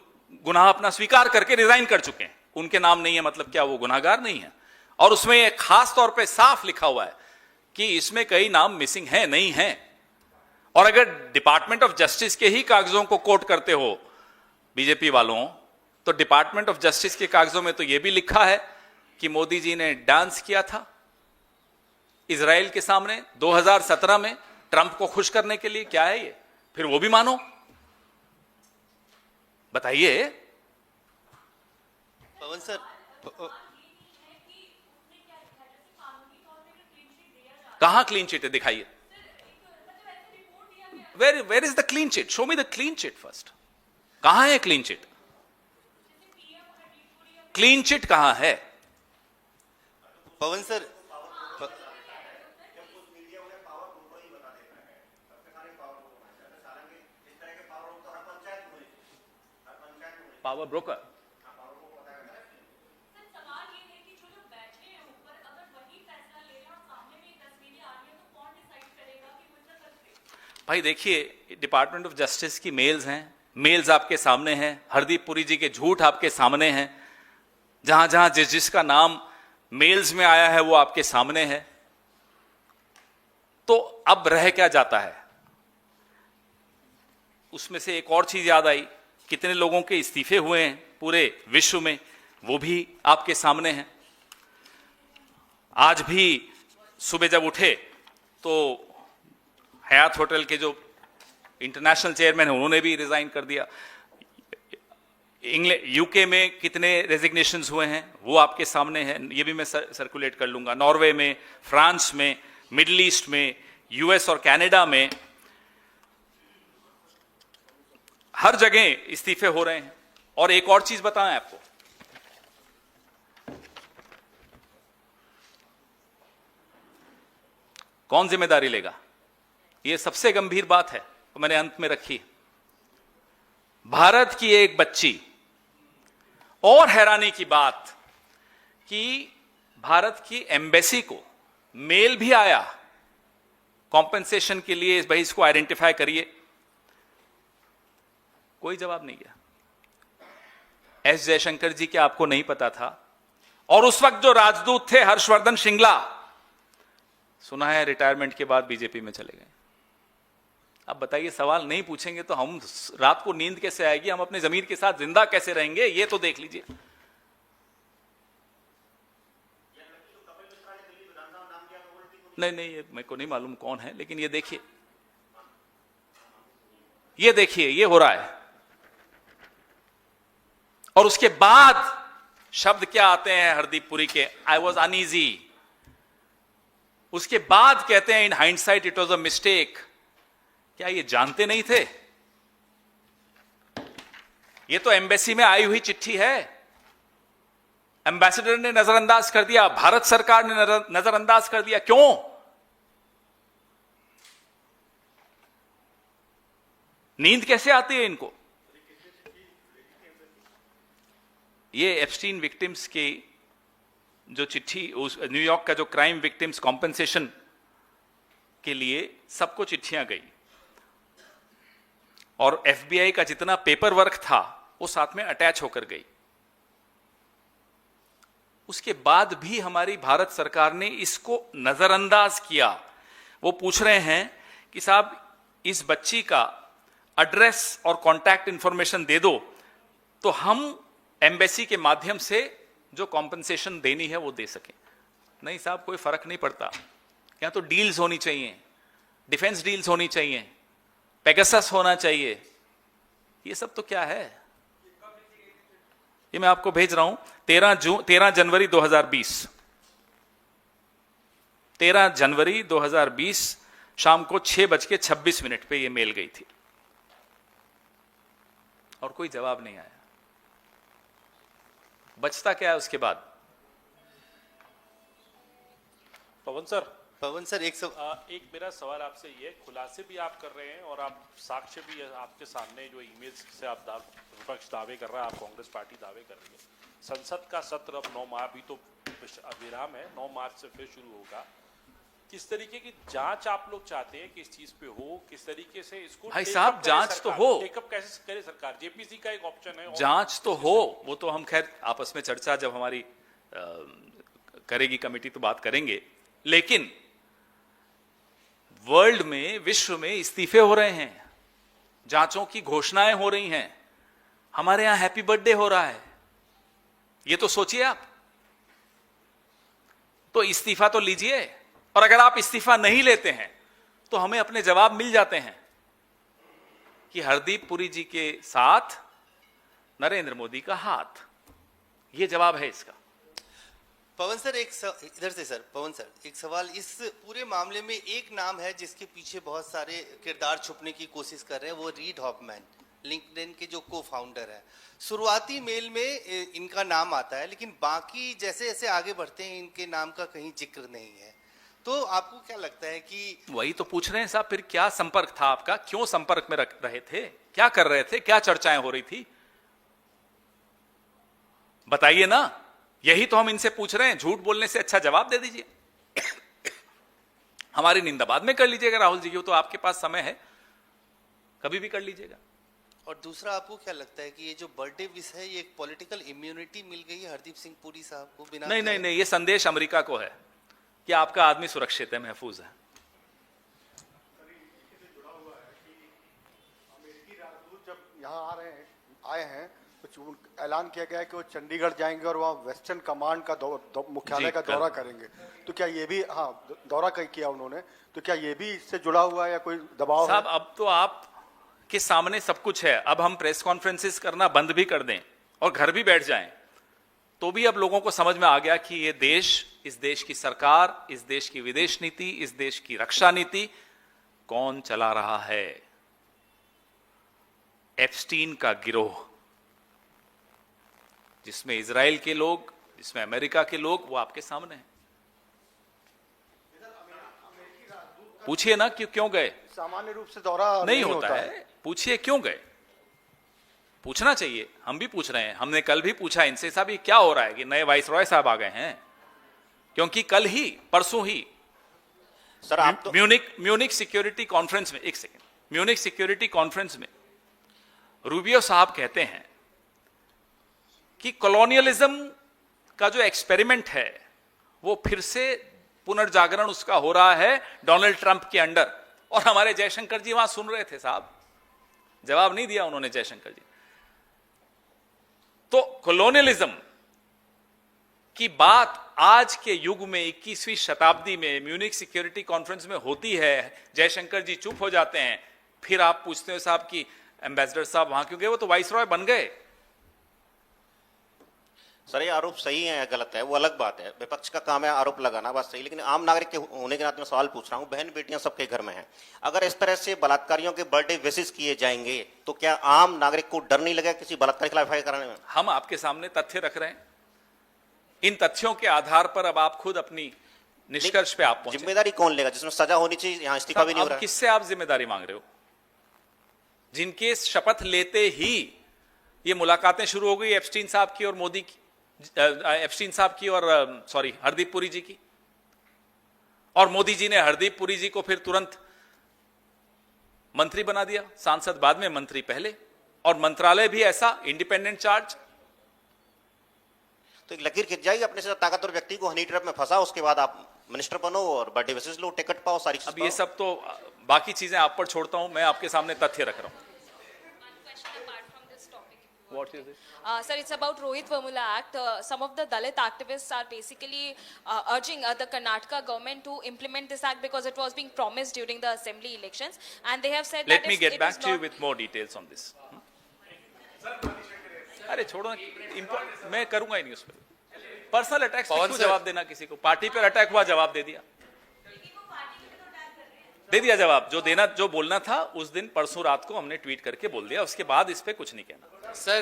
गुनाह अपना स्वीकार करके रिजाइन कर चुके हैं। उनके नाम नहीं है मतलब क्या वो गुनाहगार नहीं है? और उसमें एक खास तौर पे साफ लिखा हुआ है कि इसमें कई नाम मिसिंग हैं, नहीं हैं। और अगर डिपार्टमेंट ऑफ जस्टिस के ही कागजों को कोट करते हो बीजेपी वालों, तो डिपार्टमेंट ऑफ जस्टिस के कागजों में तो यह भी लिखा है कि मोदी जी ने डांस किया था इजराइल के सामने 2017 में ट्रंप को खुश करने के लिए। क्या है ये? फिर वो भी मानो? बताइए। पवन सर, कहां क्लीन चिट है? दिखाइए। Where is the clean chit? Show me the clean chit first. कहां है क्लीन चिट? क्लीन चिट कहां है? Pawan sir, power broker. भाई देखिए, डिपार्टमेंट ऑफ जस्टिस की मेल्स हैं, मेल्स आपके सामने हैं, हरदीप पुरी जी के झूठ आपके सामने हैं, जहां जहां जिसका नाम मेल्स में आया है वो आपके सामने है। तो अब रह क्या जाता है? उसमें से एक और चीज याद आई, कितने लोगों के इस्तीफे हुए हैं पूरे विश्व में, वो भी आपके सामने हैं। आज भी सुबह जब उठे तो हयात होटल के जो इंटरनेशनल चेयरमैन है उन्होंने भी रिजाइन कर दिया। यूके में कितने रेजिग्नेशंस हुए हैं वो आपके सामने है, ये भी मैं सर्कुलेट कर लूंगा। नॉर्वे में, फ्रांस में, मिडिल ईस्ट में, यूएस और कनाडा में, हर जगह इस्तीफे हो रहे हैं। और एक और चीज बताएं आपको, कौन जिम्मेदारी लेगा? यह सबसे गंभीर बात है, तो मैंने अंत में रखी। भारत की एक बच्ची, और हैरानी की बात कि भारत की एम्बेसी को मेल भी आया कॉम्पेंसेशन के लिए भाई इसको आइडेंटिफाई करिए, कोई जवाब नहीं किया। एस जयशंकर जी क्या आपको नहीं पता था? और उस वक्त जो राजदूत थे हर्षवर्धन श्रृंगला, सुना है रिटायरमेंट के बाद बीजेपी में चले गए। अब बताइए, सवाल नहीं पूछेंगे तो हम रात को नींद कैसे आएगी, हम अपने जमीर के साथ जिंदा कैसे रहेंगे, ये तो देख लीजिए। नहीं नहीं, ये मेरे को नहीं मालूम कौन है, लेकिन ये देखिए, ये हो रहा है। और उसके बाद शब्द क्या आते हैं हरदीप पुरी के? I was uneasy. उसके बाद कहते हैं in hindsight it was a mistake. क्या ये जानते नहीं थे? ये तो एम्बेसी में आई हुई चिट्ठी है, एम्बेसडर ने नजरअंदाज कर दिया, भारत सरकार ने नजरअंदाज कर दिया। क्यों? नींद कैसे आती है इनको? ये एप्स्टीन विक्टिम्स की जो चिट्ठी, उस न्यूयॉर्क का जो क्राइम विक्टिम्स कॉम्पेंसेशन के लिए सबको चिट्ठियां गई, और एफबीआई का जितना पेपर वर्क था वो साथ में अटैच होकर गई। उसके बाद भी हमारी भारत सरकार ने इसको नजरअंदाज किया। वो पूछ रहे हैं कि साहब इस बच्ची का एड्रेस और कांटेक्ट इंफॉर्मेशन दे दो तो हम एम्बेसी के माध्यम से जो कॉम्पेंसेशन देनी है वो दे सकें। नहीं साहब, कोई फर्क नहीं पड़ता, यहां तो डील्स होनी चाहिए, डिफेंस डील्स होनी चाहिए, पेगासस होना चाहिए। ये सब तो क्या है? ये मैं आपको भेज रहा हूं, 13 जनवरी 2020, 13 जनवरी 2020 शाम को 6:26 पे ये मेल गई थी, और कोई जवाब नहीं आया। बचता क्या है उसके बाद? पवन सर एक मेरा सवाल आपसे ये, खुलासे भी आप कर रहे हैं और आप साक्ष्य भी आपके सामने, जो ईमेल्स से आप विपक्ष दावे कर रहा है, आप कांग्रेस पार्टी दावे कर रही है। संसद का सत्र अब 9 मार्च, अभी तो विराम है, 9 मार्च से फिर शुरू होगा। किस तरीके की जांच आप लोग चाहते हैं कि इस चीज पे हो? किस तरीके से इसको भाई साहब जांच तो हो, टेकअप कैसे करे सरकार? जेपीसी का एक ऑप्शन है, जांच तो हो, वो तो हम खैर आपस में चर्चा जब हमारी करेगी कमेटी तो बात करेंगे। लेकिन वर्ल्ड में, विश्व में इस्तीफे हो रहे हैं, जांचों की घोषणाएं हो रही हैं, हमारे यहां हैप्पी बर्थडे हो रहा है। ये तो सोचिए आप, तो इस्तीफा तो लीजिए, और अगर आप इस्तीफा नहीं लेते हैं तो हमें अपने जवाब मिल जाते हैं कि हरदीप पुरी जी के साथ नरेंद्र मोदी का हाथ। ये जवाब है इसका। पवन सर इधर से सर, पवन सर एक सवाल, इस पूरे मामले में एक नाम है जिसके पीछे बहुत सारे किरदार छुपने की कोशिश कर रहे हैं, वो रीड हॉफमैन, लिंक्डइन के जो को फाउंडर है। शुरुआती मेल में इनका नाम आता है, लेकिन बाकी जैसे जैसे आगे बढ़ते हैं इनके नाम का कहीं जिक्र नहीं है। तो आपको क्या लगता है कि वही तो पूछ रहे हैं साहब, फिर क्या संपर्क था आपका? क्यों संपर्क में रहे थे? क्या कर रहे थे? क्या चर्चाएं हो रही थी? बताइए ना, यही तो हम इनसे पूछ रहे हैं। झूठ बोलने से अच्छा जवाब दे दीजिए। हमारी निंदा बाद में कर लीजिएगा राहुल जी की, तो आपके पास समय है, कभी भी कर लीजिएगा। और दूसरा, आपको क्या लगता है कि ये जो बर्थडे विश है, ये एक पॉलिटिकल इम्यूनिटी मिल गई है हरदीप सिंह पुरी साहब को बिना? नहीं, ये संदेश अमेरिका को है कि आपका आदमी सुरक्षित है, महफूज है। अमेरिकी राजदूत जब यहाँ आए हैं तो ऐलान किया गया है कि वो चंडीगढ़ जाएंगे और वहाँ वेस्टर्न कमांड का मुख्यालय का दौरा करेंगे। तो क्या ये भी, हाँ दौरा किया उन्होंने, तो क्या ये भी इससे जुड़ा हुआ है या कोई दबाव साहब है? अब तो आप के सामने सब कुछ है। अब हम प्रेस कॉन्फ्रेंसेस करना बंद भी कर दें और घर भी बैठ जाएं तो भी अब लोगों को समझ में आ गया कि ये देश, इस देश की सरकार, इस देश की विदेश नीति, इस देश की रक्षा नीति कौन चला रहा है। एप्स्टीन का गिरोह, जिसमें इजराइल के लोग, जिसमें अमेरिका के लोग, वो आपके सामने हैं। पूछिए ना कि क्यों गए। सामान्य रूप से दौरा नहीं होता है, पूछिए क्यों गए, पूछना चाहिए। हम भी पूछ रहे हैं, हमने कल भी पूछा इनसे, साहब ये क्या हो रहा है कि नए वाइस रॉय साहब आ गए हैं? क्योंकि कल ही, परसों ही सर आप तो म्यूनिक सिक्योरिटी कॉन्फ्रेंस में, एक सेकेंड, म्यूनिक सिक्योरिटी कॉन्फ्रेंस में रूबियो साहब कहते हैं कि कॉलोनियलिज्म का जो एक्सपेरिमेंट है वो फिर से पुनर्जागरण उसका हो रहा है डोनाल्ड ट्रंप के अंडर। और हमारे जयशंकर जी वहां सुन रहे थे साहब, जवाब नहीं दिया उन्होंने जयशंकर जी। तो कॉलोनियलिज्म की बात आज के युग में 21वीं शताब्दी में म्यूनिक सिक्योरिटी कॉन्फ्रेंस में होती है, जयशंकर जी चुप हो जाते हैं, फिर आप पूछते हो साहब कि एम्बेसडर साहब वहां क्यों गए, वो तो वाइसरॉय बन गए। सर ये आरोप सही है या गलत है वो अलग बात है, विपक्ष का काम है आरोप लगाना, बात सही, लेकिन आम नागरिक के होने के नाते मैं सवाल पूछ रहा हूं, बहन बेटियां सबके घर में हैं, अगर इस तरह से बलात्कारियों के बर्थडे विशेष किए जाएंगे तो क्या आम नागरिक को डर नहीं लगेगा किसी बलात्कार के खिलाफ एफआईआर कराने में? हम आपके सामने तथ्य रख रहे हैं, इन तथ्यों के आधार पर अब आप खुद अपनी निष्कर्ष पे आप पहुंचे। जिम्मेदारी कौन लेगा जिसमें सजा होनी चाहिए, यहाँ इस्तीफा भी नहीं हो रहा है। किससे आप जिम्मेदारी मांग रहे हो? जिनके शपथ लेते ही ये मुलाकातें शुरू हो गई एप्स्टीन साहब की और मोदी की, एप्स्टीन साहब की और सॉरी हरदीप पुरी जी की, और मोदी जी ने हरदीप पुरी जी को फिर तुरंत मंत्री बना दिया, सांसद बाद में मंत्री पहले, और मंत्रालय भी ऐसा इंडिपेंडेंट चार्ज। तो एक लकीर खिंच जाएगी, अपने से ताकतवर व्यक्ति को हनी ट्रैप में फंसा, उसके बाद आप मिनिस्टर बनो और बर्थडे विशेष लो, टिकट पाओ, सारी चीज अब ये सब तो बाकी चीजें आप पर छोड़ता हूं, मैं आपके सामने तथ्य रख रहा हूं। What is it? Sir, it's about Rohit Vemula Act. Some of the Dalit activists are basically urging the Karnataka government to implement this act because it was being promised during the assembly elections, and they have said Let that me if get it back is to you not- with more details on this. अरे छोड़ो, मैं करूंगा ही नहीं उस पर। Personal attacks पे क्यों जवाब देना किसी को? पार्टी पर अटैक हुआ, जवाब दे दिया, जवाब जो देना, जो बोलना था उस दिन परसों रात को हमने ट्वीट करके बोल दिया, उसके बाद इस पे कुछ नहीं कहना। Sir,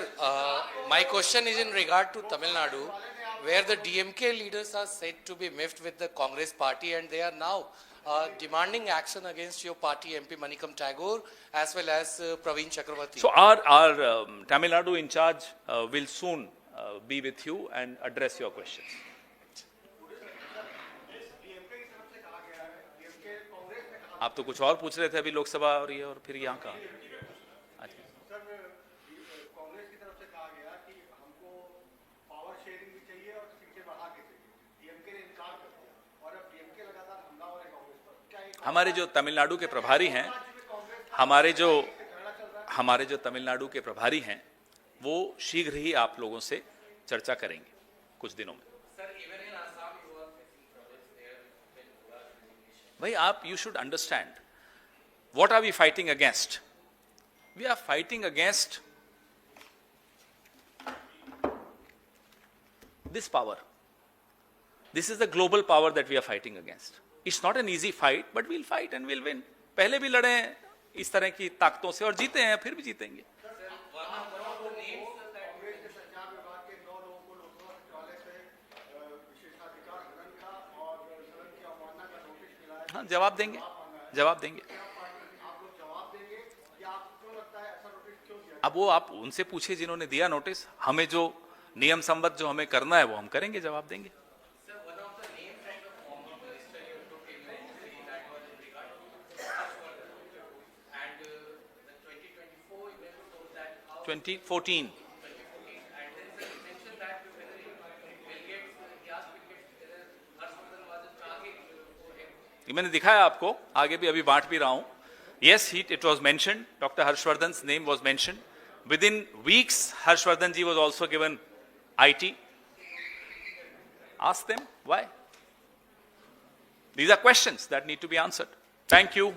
my question is in regard to Tamil Nadu, where the DMK leaders are said to be miffed with the Congress party, and they are now demanding action against your party MP Manikam Tagore as well as Praveen Chakravarti. So our Tamil Nadu in charge will soon be with you and address your questions. आप तो कुछ और पूछ रहे थे अभी लोकसभा और ये, और फिर यहाँ कहा। कांग्रेस की तरफ से कहा गया कि हमको पावर शेयरिंग भी चाहिए और सीटें बढ़ा के चाहिए, डीएमके ने इनकार कर दिया, और अब डीएमके लगातार हमलावर है कांग्रेस पर। क्या हमारे जो तमिलनाडु के प्रभारी हैं, हमारे जो तमिलनाडु के प्रभारी हैं, वो शीघ्र ही आप लोगों से चर्चा करेंगे कुछ दिनों में। भाई आप, you should understand, what are we fighting against? We are fighting against this power. This is the global power that we are fighting against. It's not an easy fight, but we'll fight and we'll win. पहले भी लड़े हैं इस तरह की ताकतों से और जीते हैं, फिर भी जीतेंगे। हाँ, जवाब देंगे। अब वो आप उनसे पूछिए जिन्होंने दिया नोटिस, हमें जो नियम संबद्ध जो हमें करना है वो हम करेंगे, जवाब देंगे। ये मैंने दिखाया आपको, आगे भी अभी बांट भी रहा हूं। Yes, it was mentioned. Dr. Harshvardhan's name was mentioned. Within weeks, Harshvardhan ji was also given IT. Ask them why. These are questions that need to be answered. Thank you.